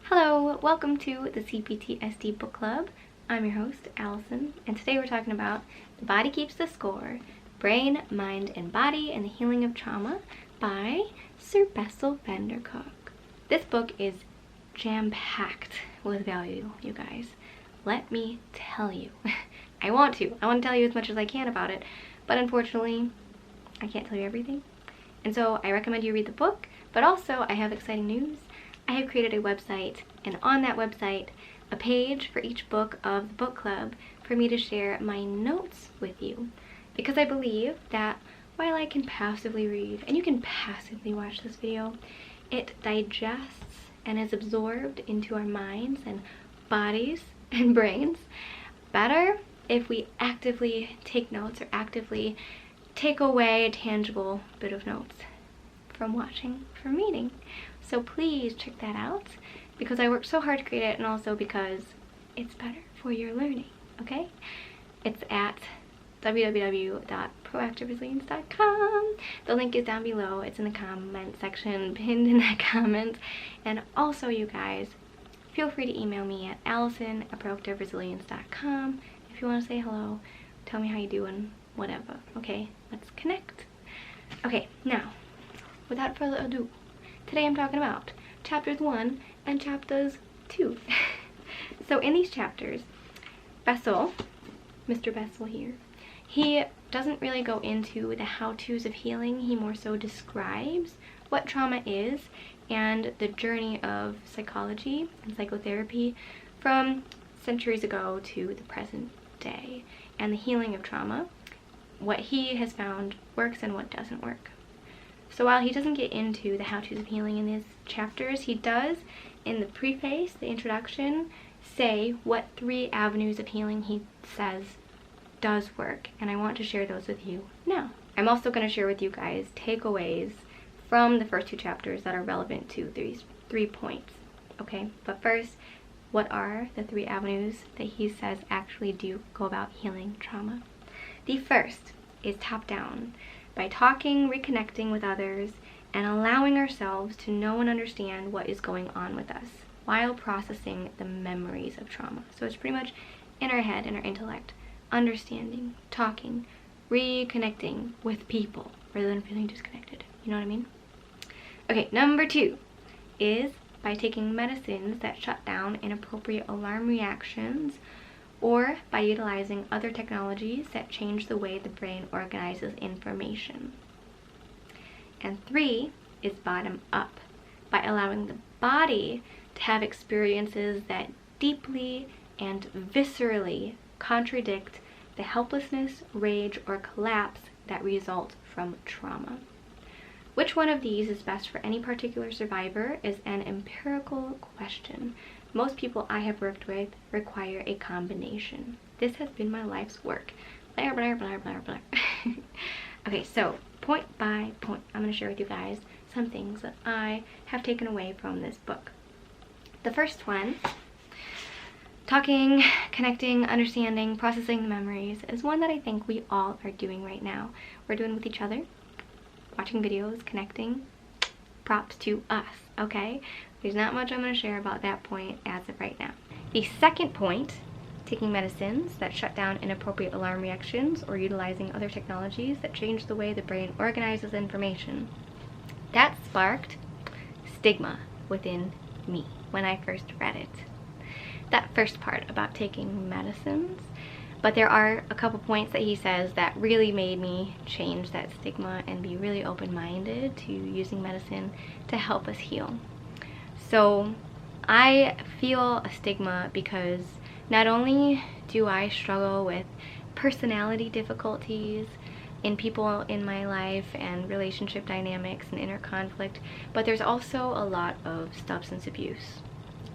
Hello, welcome to the CPTSD Book Club. I'm your host, Allison, and today we're talking about The Body Keeps the Score, Brain, Mind, and Body and the Healing of Trauma by Sir Bessel Van Der Kolk. This book is jam-packed with value, you guys. Let me tell you. I want to tell you as much as I can about it, but unfortunately, I can't tell you everything. And so I recommend you read the book, but also I have exciting news. I have created a website, and on that website, a page for each book of the book club for me to share my notes with you. Because I believe that while I can passively read, and you can passively watch this video, it digests and is absorbed into our minds and bodies and brains better if we actively take notes or actively take away a tangible bit of notes from watching, from reading. So please check that out, because I worked so hard to create it, and also because it's better for your learning, okay? It's at www.proactiveresilience.com. The link is down below. It's in the comment section, pinned in that comment. And also, you guys, feel free to email me at Allison@proactiveresilience.com if you want to say hello, tell me how you doing, whatever, okay? Let's connect. Okay, now, without further ado, today I'm talking about chapters 1 and chapters 2. So in these chapters, Bessel, Mr. Bessel here, he doesn't really go into the how-tos of healing. He more so describes what trauma is and the journey of psychology and psychotherapy from centuries ago to the present day, and the healing of trauma, what he has found works and what doesn't work. So while he doesn't get into the how-tos of healing in these chapters, he does, in the preface, the introduction, say what 3 avenues of healing he says does work, and I want to share those with you now. I'm also going to share with you guys takeaways from the first 2 chapters that are relevant to these 3 points, okay? But first, what are the 3 avenues that he says actually do go about healing trauma? The first is top-down. By talking, reconnecting with others, and allowing ourselves to know and understand what is going on with us while processing the memories of trauma. So it's pretty much in our head, in our intellect, understanding, talking, reconnecting with people rather than feeling disconnected. You know what I mean? Okay, number 2 is by taking medicines that shut down inappropriate alarm reactions, or by utilizing other technologies that change the way the brain organizes information. And 3 is bottom up, by allowing the body to have experiences that deeply and viscerally contradict the helplessness, rage, or collapse that result from trauma. Which one of these is best for any particular survivor is an empirical question. Most people I have worked with require a combination. This has been my life's work. Blah, blah, blah, blah, blah. Okay, so point by point, I'm going to share with you guys some things that I have taken away from this book. The first one, talking, connecting, understanding, processing the memories, is one that I think we all are doing right now. We're doing with each other, watching videos, connecting. Props to us, okay? There's not much I'm going to share about that point as of right now. The second point, taking medicines that shut down inappropriate alarm reactions or utilizing other technologies that change the way the brain organizes information. That sparked stigma within me when I first read it. That first part about taking medicines. But there are a couple points that he says that really made me change that stigma and be really open-minded to using medicine to help us heal. So I feel a stigma because not only do I struggle with personality difficulties in people in my life and relationship dynamics and inner conflict, but there's also a lot of substance abuse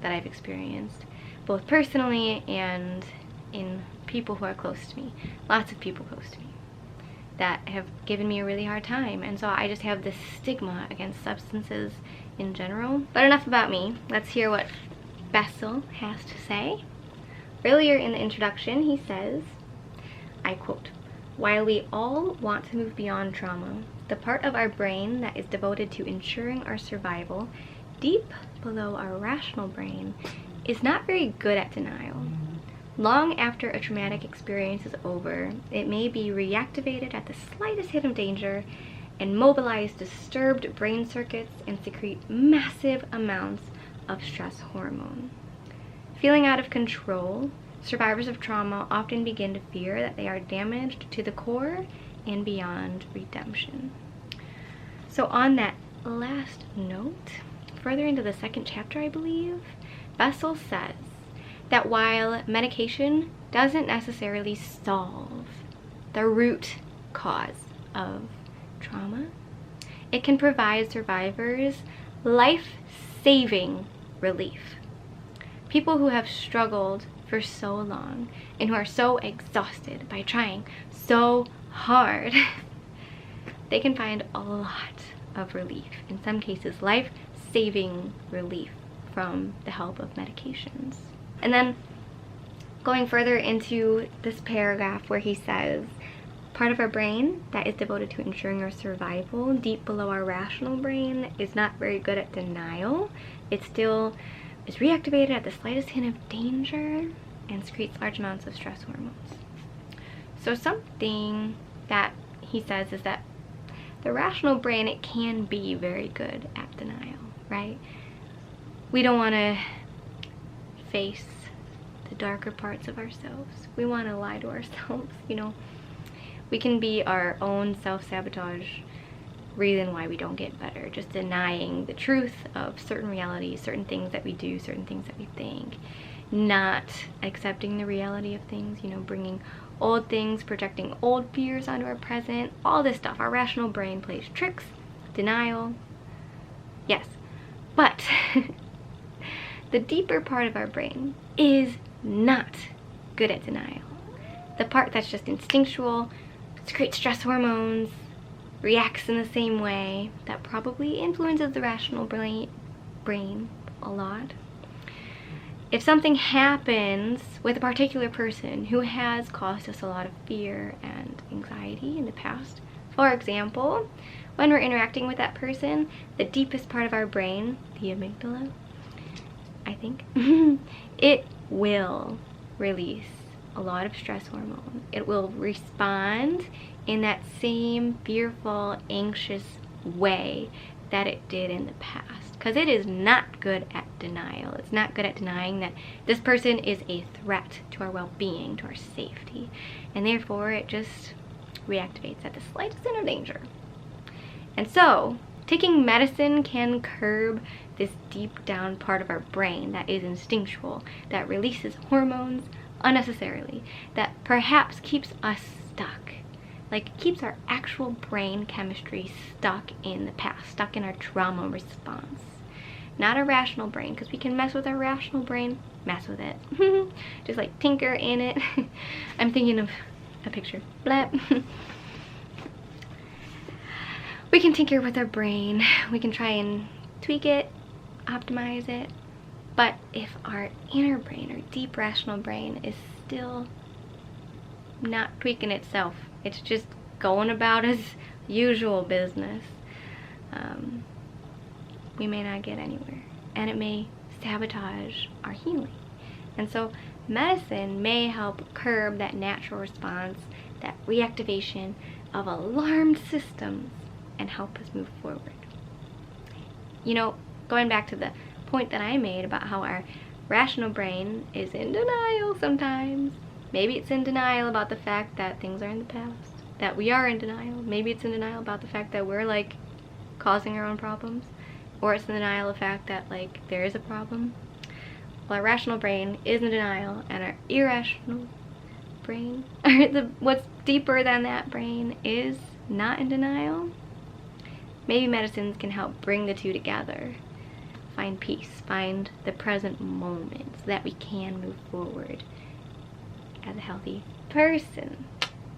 that I've experienced, both personally and in people who are close to me. Lots of people close to me that have given me a really hard time, and so I just have this stigma against substances in general. But enough about me. Let's hear what Bessel has to say. Earlier in the introduction, he says, I quote, "While we all want to move beyond trauma, the part of our brain that is devoted to ensuring our survival deep below our rational brain is not very good at denial. Long after a traumatic experience is over, it may be reactivated at the slightest hint of danger and mobilize disturbed brain circuits and secrete massive amounts of stress hormone. Feeling out of control, survivors of trauma often begin to fear that they are damaged to the core and beyond redemption. So on that last note, further into the second chapter, I believe, Bessel says that while medication doesn't necessarily solve the root cause of trauma, it can provide survivors life-saving relief. People who have struggled for so long and who are so exhausted by trying so hard, they can find a lot of relief, in some cases life-saving relief, from the help of medications. And then going further into this paragraph where he says, part of our brain that is devoted to ensuring our survival, deep below our rational brain, is not very good at denial. It still is reactivated at the slightest hint of danger and secretes large amounts of stress hormones. So something that he says is that the rational brain, it can be very good at denial, right? We don't want to face the darker parts of ourselves. We want to lie to ourselves, you know. We can be our own self-sabotage reason why we don't get better, just denying the truth of certain realities, certain things that we do, certain things that we think, not accepting the reality of things, you know, bringing old things, projecting old fears onto our present, all this stuff. Our rational brain plays tricks, denial, yes, but the deeper part of our brain is not good at denial. The part that's just instinctual, secretes stress hormones, reacts in the same way, that probably influences the rational brain a lot. If something happens with a particular person who has caused us a lot of fear and anxiety in the past, for example, when we're interacting with that person, the deepest part of our brain, the amygdala, I think, it will release a lot of stress hormone. It will respond in that same fearful, anxious way that it did in the past, because it is not good at denial. It's not good at denying that this person is a threat to our well-being, to our safety, and therefore it just reactivates at the slightest hint of danger. And so taking medicine can curb this deep down part of our brain that is instinctual, that releases hormones unnecessarily, that perhaps keeps us stuck, like keeps our actual brain chemistry stuck in the past, stuck in our trauma response. Not a rational brain, because we can mess with our rational brain, mess with it, just like tinker in it. I'm thinking of a picture, blep. We can tinker with our brain, we can try and tweak it, optimize it, but if our inner brain, our deep rational brain, is still not tweaking itself, it's just going about as usual business, we may not get anywhere, and it may sabotage our healing. And so medicine may help curb that natural response, that reactivation of alarmed systems, and help us move forward. You know, going back to the point that I made about how our rational brain is in denial sometimes. Maybe it's in denial about the fact that things are in the past, that we are in denial. Maybe it's in denial about the fact that we're like causing our own problems, or it's in denial of the fact that like there is a problem. Well, our rational brain is in denial, and our irrational brain, what's deeper than that brain, is not in denial. Maybe medicines can help bring the two together, find peace, find the present moment, so that we can move forward as a healthy person.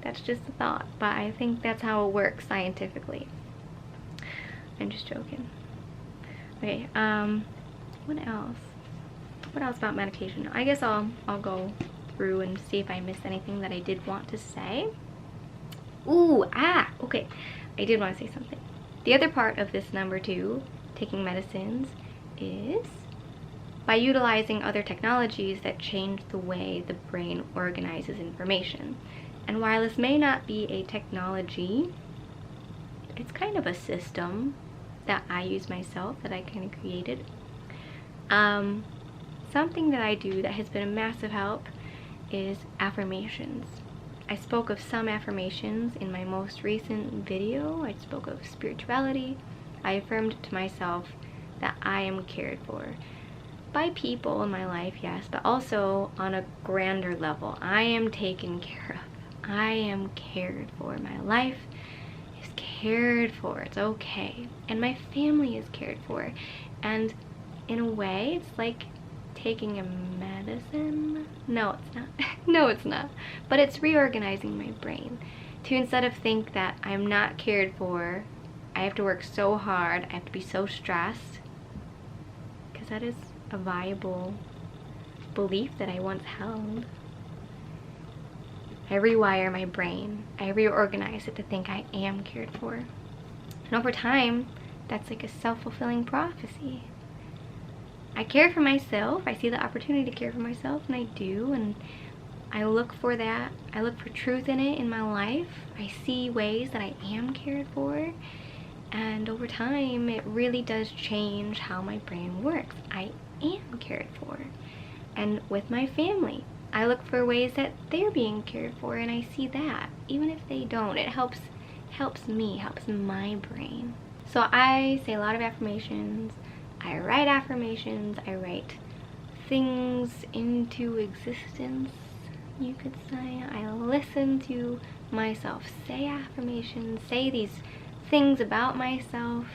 That's just a thought, but I think that's how it works scientifically. I'm just joking. Okay, what else? What else about medication? I guess I'll go through and see if I missed anything that I did want to say. Okay. I did want to say something. The other part of this number 2, taking medicines, is by utilizing other technologies that change the way the brain organizes information. And while this may not be a technology, it's kind of a system that I use myself, that I kind of created. Something that I do that has been a massive help is affirmations. I spoke of some affirmations in my most recent video. I spoke of spirituality. I affirmed to myself that I am cared for by people in my life, yes, but also on a grander level. I am taken care of. I am cared for. My life is cared for. It's okay. And my family is cared for. And in a way, it's like taking a medicine. No, it's not. No, it's not. But it's reorganizing my brain to, instead of think that I'm not cared for, I have to work so hard, I have to be so stressed, because that is a viable belief that I once held. I rewire my brain. I reorganize it to think I am cared for. And over time, that's like a self-fulfilling prophecy. I care for myself. I see the opportunity to care for myself, and I do, and I look for that. I look for truth in it in my life. I see ways that I am cared for, and over time, it really does change how my brain works. I am cared for. And with my family, I look for ways that they're being cared for, and I see that. Even if they don't, it helps me, helps my brain. So I say a lot of affirmations. I write affirmations. I write things into existence, you could say. I listen to myself say affirmations, say these things about myself.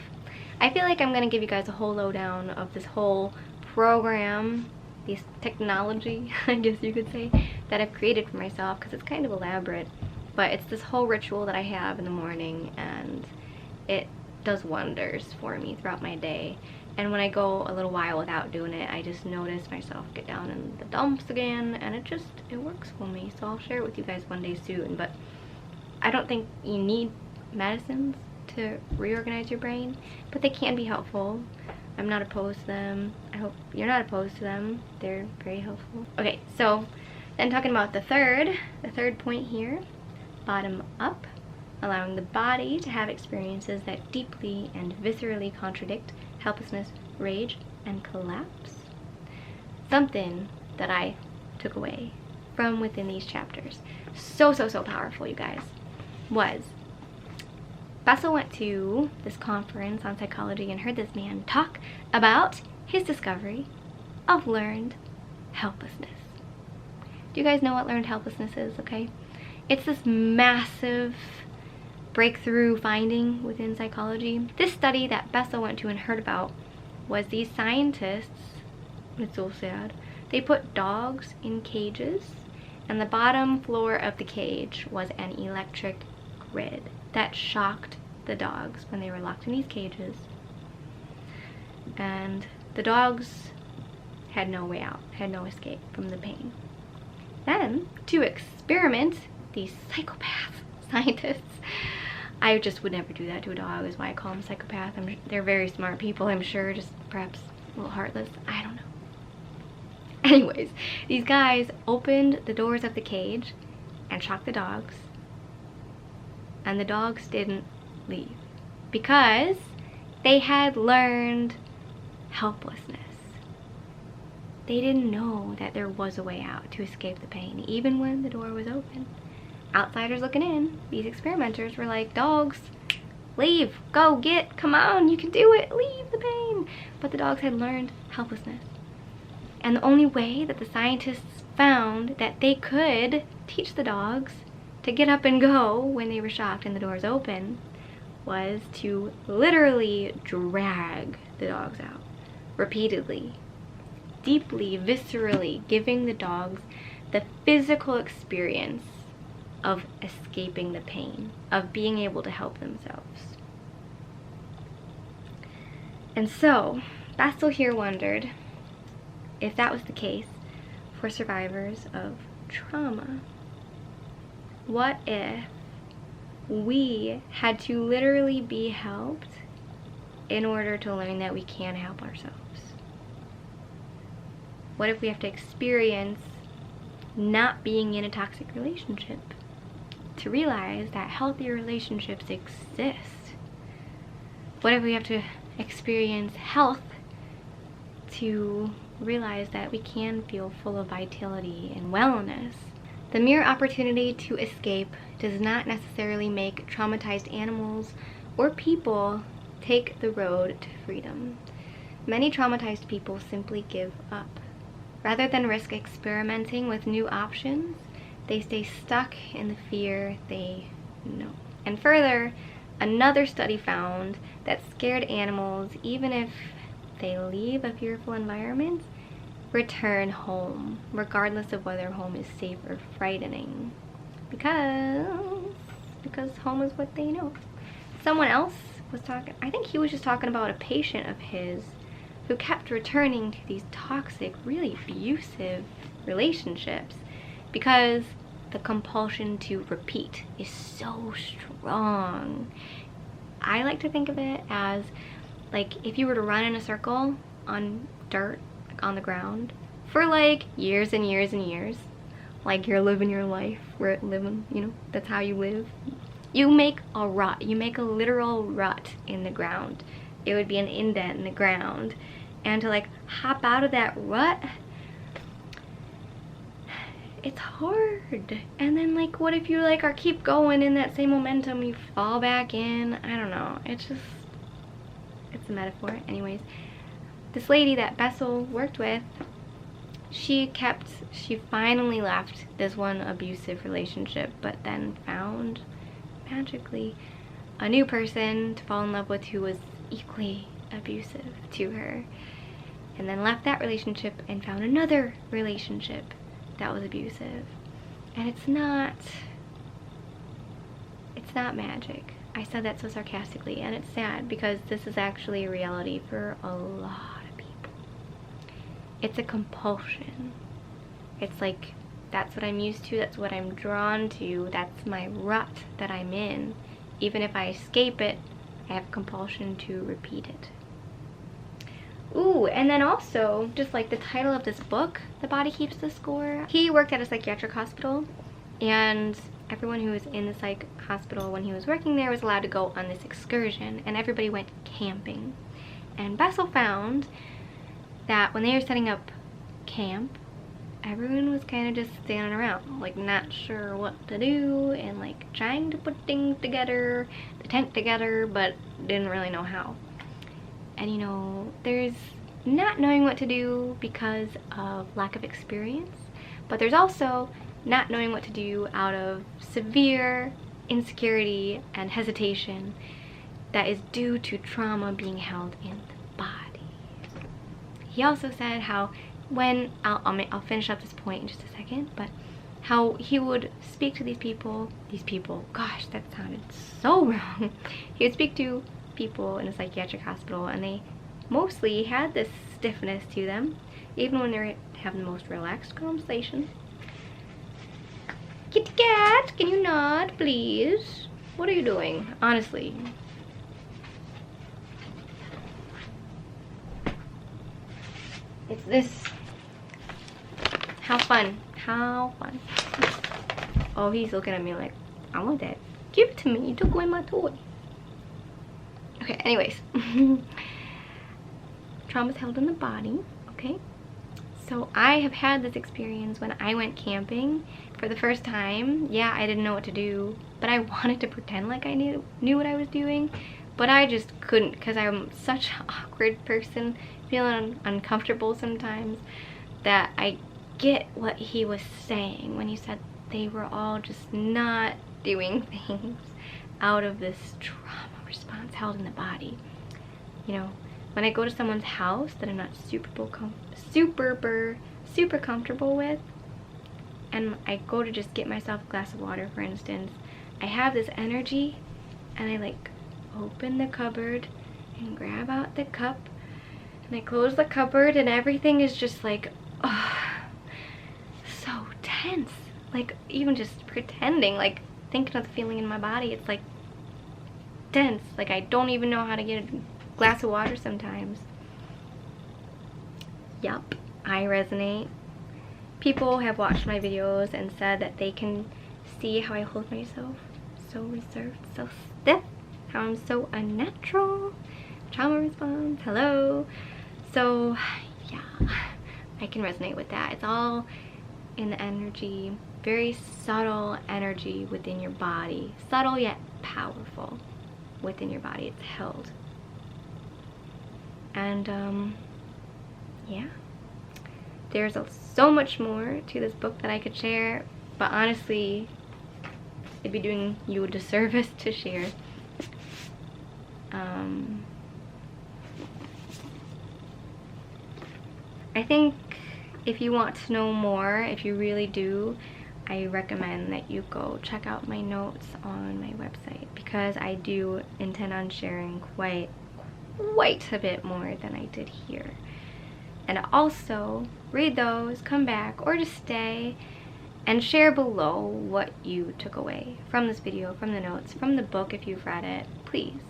I feel like I'm gonna give you guys a whole lowdown of this whole program, this technology, I guess you could say, that I've created for myself, because it's kind of elaborate, but it's this whole ritual that I have in the morning, and it does wonders for me throughout my day. And when I go a little while without doing it, I just notice myself get down in the dumps again, and it works for me. So I'll share it with you guys one day soon. But I don't think you need medicines to reorganize your brain, but they can be helpful. I'm not opposed to them. I hope you're not opposed to them. They're very helpful. Okay, so then talking about the third point here, bottom up, allowing the body to have experiences that deeply and viscerally contradict helplessness, rage, and collapse. Something that I took away from within these chapters, so powerful, you guys, was Bessel went to this conference on psychology and heard this man talk about his discovery of learned helplessness. Do you guys know what learned helplessness is? Okay, it's this massive breakthrough finding within psychology. This study that Bessel went to and heard about was these scientists, it's so sad, they put dogs in cages, and the bottom floor of the cage was an electric grid that shocked the dogs when they were locked in these cages. And the dogs had no way out, had no escape from the pain. Then, to experiment, these psychopath scientists, I just would never do that to a dog, is why I call them psychopath. They're very smart people, I'm sure, just perhaps a little heartless, I don't know. Anyways, these guys opened the doors of the cage and shocked the dogs, and the dogs didn't leave because they had learned helplessness. They didn't know that there was a way out to escape the pain, even when the door was open. Outsiders looking in, these experimenters were like, dogs, leave, go, come on, you can do it, leave the pain. But the dogs had learned helplessness. And the only way that the scientists found that they could teach the dogs to get up and go when they were shocked and the doors open was to literally drag the dogs out repeatedly, deeply, viscerally, giving the dogs the physical experience of escaping the pain, of being able to help themselves. And so, Bessel here wondered if that was the case for survivors of trauma. What if we had to literally be helped in order to learn that we can help ourselves? What if we have to experience not being in a toxic relationship to realize that healthy relationships exist? What if we have to experience health to realize that we can feel full of vitality and wellness? The mere opportunity to escape does not necessarily make traumatized animals or people take the road to freedom. Many traumatized people simply give up. Rather than risk experimenting with new options, they stay stuck in the fear they know. And further, another study found that scared animals, even if they leave a fearful environment, return home, regardless of whether home is safe or frightening. Because home is what they know. Someone else was talking, I think he was just talking about a patient of his who kept returning to these toxic, really abusive relationships because the compulsion to repeat is so strong. I like to think of it as like if you were to run in a circle on dirt, like on the ground, for like years and years and years, like you're living your life, that's how you live. You make a rut, you make a literal rut in the ground. It would be an indent in the ground. And to like hop out of that rut, it's hard. And then like what if you like are keep going in that same momentum, you fall back in? I don't know. It's a metaphor. Anyways, this lady that Bessel worked with, she finally left this one abusive relationship, but then found magically a new person to fall in love with who was equally abusive to her, and then left that relationship and found another relationship that was abusive. And it's not magic. I said that so sarcastically, and it's sad because this is actually a reality for a lot of people. It's a compulsion. It's like, that's what I'm used to, that's what I'm drawn to, that's my rut that I'm in. Even if I escape it, I have compulsion to repeat it. Ooh, and then also, just like the title of this book, The Body Keeps the Score. He worked at a psychiatric hospital, and everyone who was in the psych hospital when he was working there was allowed to go on this excursion, and everybody went camping. And Bessel found that when they were setting up camp, everyone was kind of just standing around, like not sure what to do, and like trying to put things together, the tent together, but didn't really know how. And you know, there's not knowing what to do because of lack of experience, but there's also not knowing what to do out of severe insecurity and hesitation that is due to trauma being held in the body. He also said how when, I'll finish up this point in just a second, but how he would speak to these people, gosh, that sounded so wrong. He would speak to people in a psychiatric hospital, and they mostly had this stiffness to them, even when they're having the most relaxed conversation. Kitty cat, can you not, please? What are you doing? Honestly. It's this. How fun. How fun. Oh, he's looking at me like, I want that. Give it to me. You took away my toy. Okay, anyways. Trauma's held in the body, okay? So I have had this experience when I went camping for the first time. Yeah, I didn't know what to do, but I wanted to pretend like I knew what I was doing, but I just couldn't because I'm such an awkward person, feeling uncomfortable sometimes, that I get what he was saying when he said they were all just not doing things out of this trauma response held in the body. You know, when I go to someone's house that I'm not super comfortable with, and I go to just get myself a glass of water, for instance, I have this energy, and I like open the cupboard and grab out the cup, and I close the cupboard, and everything is just like, oh, so tense. Like, even just pretending, like thinking of the feeling in my body, it's like tense. Like I don't even know how to get a glass of water sometimes. Yup. I resonate. People have watched my videos and said that they can see how I hold myself so reserved, so stiff, how I'm so unnatural. Trauma response, hello. So yeah, I can resonate with that. It's all in the energy, very subtle energy within your body. Subtle yet powerful within your body. It's held. And yeah, there's so much more to this book that I could share, but honestly, it'd be doing you a disservice to share. I think if you want to know more, if you really do, I recommend that you go check out my notes on my website, because I do intend on sharing quite a bit more than I did here. And also read those, come back, or just stay and share below what you took away from this video, from the notes, from the book if you've read it. Please,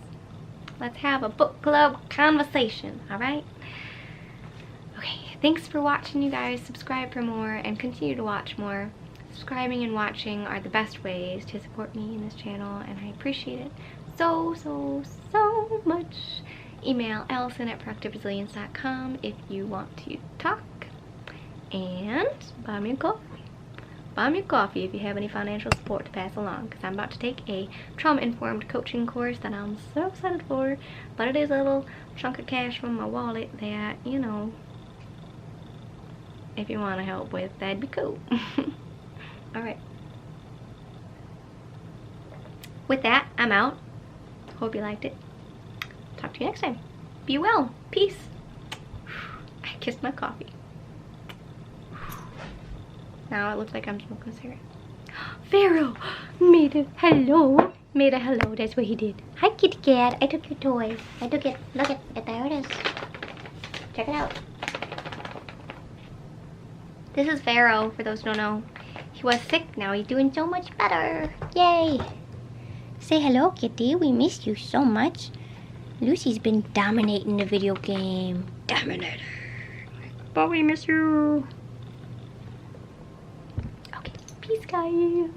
let's have a book club conversation, alright? Okay, thanks for watching, you guys. Subscribe for more and continue to watch more. Subscribing and watching are the best ways to support me in this channel, and I appreciate it so much. Email Allisun@productiveresilience.com if you want to talk, and buy me a coffee. Buy me a coffee if you have any financial support to pass along, because I'm about to take a trauma-informed coaching course that I'm so excited for, but it is a little chunk of cash from my wallet that, you know, if you want to help with, that'd be cool. Alright. With that, I'm out. Hope you liked it. Talk to you next time. Be well. Peace. I kissed my coffee. Now it looks like I'm smoking a cigarette. Pharaoh made a hello. Made a hello. That's what he did. Hi, kitty cat. I took your toy. I took it. Look at it. There it is. Check it out. This is Pharaoh, for those who don't know. He was sick. Now he's doing so much better. Yay. Say hello, kitty. We missed you so much. Lucy's been dominating the video game. Dominator. But we miss you. Okay, peace, guys.